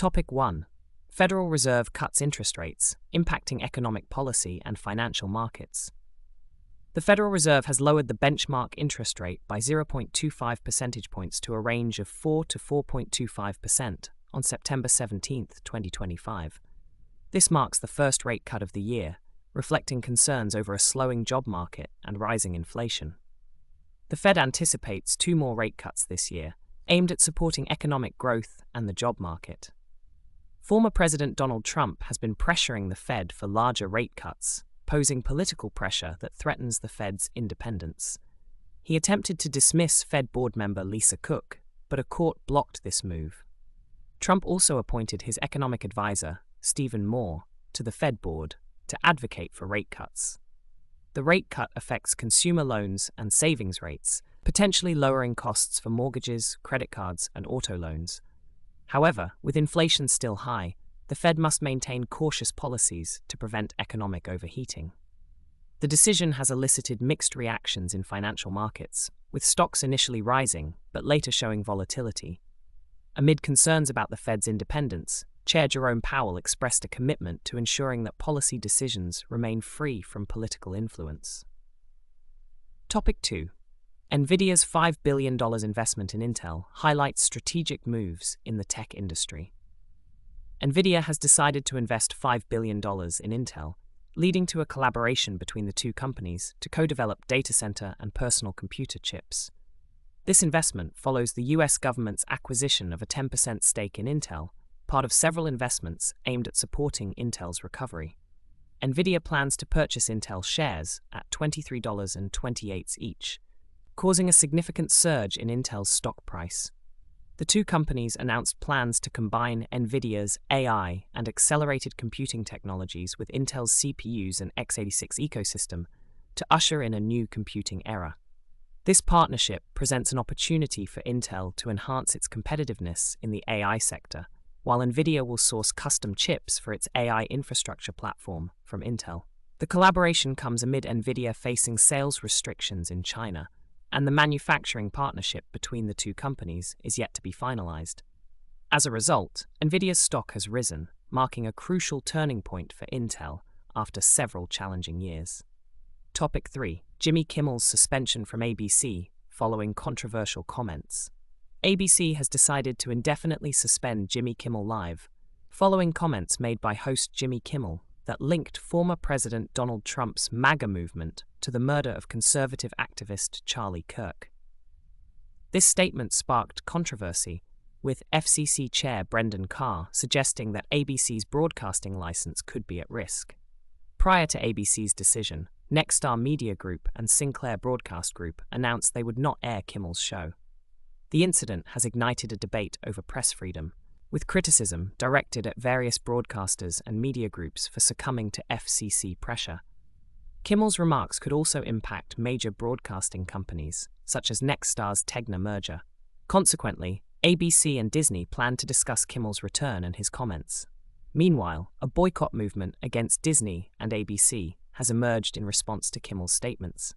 Topic 1. Federal Reserve cuts interest rates, impacting economic policy and financial markets. The Federal Reserve has lowered the benchmark interest rate by 0.25 percentage points to a range of 4 to 4.25% on September 17, 2025. This marks the first rate cut of the year, reflecting concerns over a slowing job market and rising inflation. The Fed anticipates 2 more rate cuts this year, aimed at supporting economic growth and the job market. Former President Donald Trump has been pressuring the Fed for larger rate cuts, posing political pressure that threatens the Fed's independence. He attempted to dismiss Fed board member Lisa Cook, but a court blocked this move. Trump also appointed his economic advisor, Stephen Moore, to the Fed board to advocate for rate cuts. The rate cut affects consumer loans and savings rates, potentially lowering costs for mortgages, credit cards, and auto loans. However, with inflation still high, the Fed must maintain cautious policies to prevent economic overheating. The decision has elicited mixed reactions in financial markets, with stocks initially rising but later showing volatility. Amid concerns about the Fed's independence, Chair Jerome Powell expressed a commitment to ensuring that policy decisions remain free from political influence. Topic 2. Nvidia's $5 billion investment in Intel highlights strategic moves in the tech industry. Nvidia has decided to invest $5 billion in Intel, leading to a collaboration between the two companies to co-develop data center and personal computer chips. This investment follows the US government's acquisition of a 10% stake in Intel, part of several investments aimed at supporting Intel's recovery. Nvidia plans to purchase Intel shares at $23.28 each, causing a significant surge in Intel's stock price. The two companies announced plans to combine Nvidia's AI and accelerated computing technologies with Intel's CPUs and x86 ecosystem to usher in a new computing era. This partnership presents an opportunity for Intel to enhance its competitiveness in the AI sector, while Nvidia will source custom chips for its AI infrastructure platform from Intel. The collaboration comes amid Nvidia facing sales restrictions in China, and the manufacturing partnership between the two companies is yet to be finalized. As a result, Nvidia's stock has risen, marking a crucial turning point for Intel after several challenging years. Topic 3. Jimmy Kimmel's suspension from ABC following controversial comments. ABC has decided to indefinitely suspend Jimmy Kimmel Live, following comments made by host Jimmy Kimmel that linked former President Donald Trump's MAGA movement to the murder of conservative activist Charlie Kirk. This statement sparked controversy, with FCC Chair Brendan Carr suggesting that ABC's broadcasting license could be at risk. Prior to ABC's decision, Nexstar Media Group and Sinclair Broadcast Group announced they would not air Kimmel's show. The incident has ignited a debate over press freedom, with criticism directed at various broadcasters and media groups for succumbing to FCC pressure. Kimmel's remarks could also impact major broadcasting companies, such as Nexstar's Tegna merger. Consequently, ABC and Disney plan to discuss Kimmel's return and his comments. Meanwhile, a boycott movement against Disney and ABC has emerged in response to Kimmel's statements.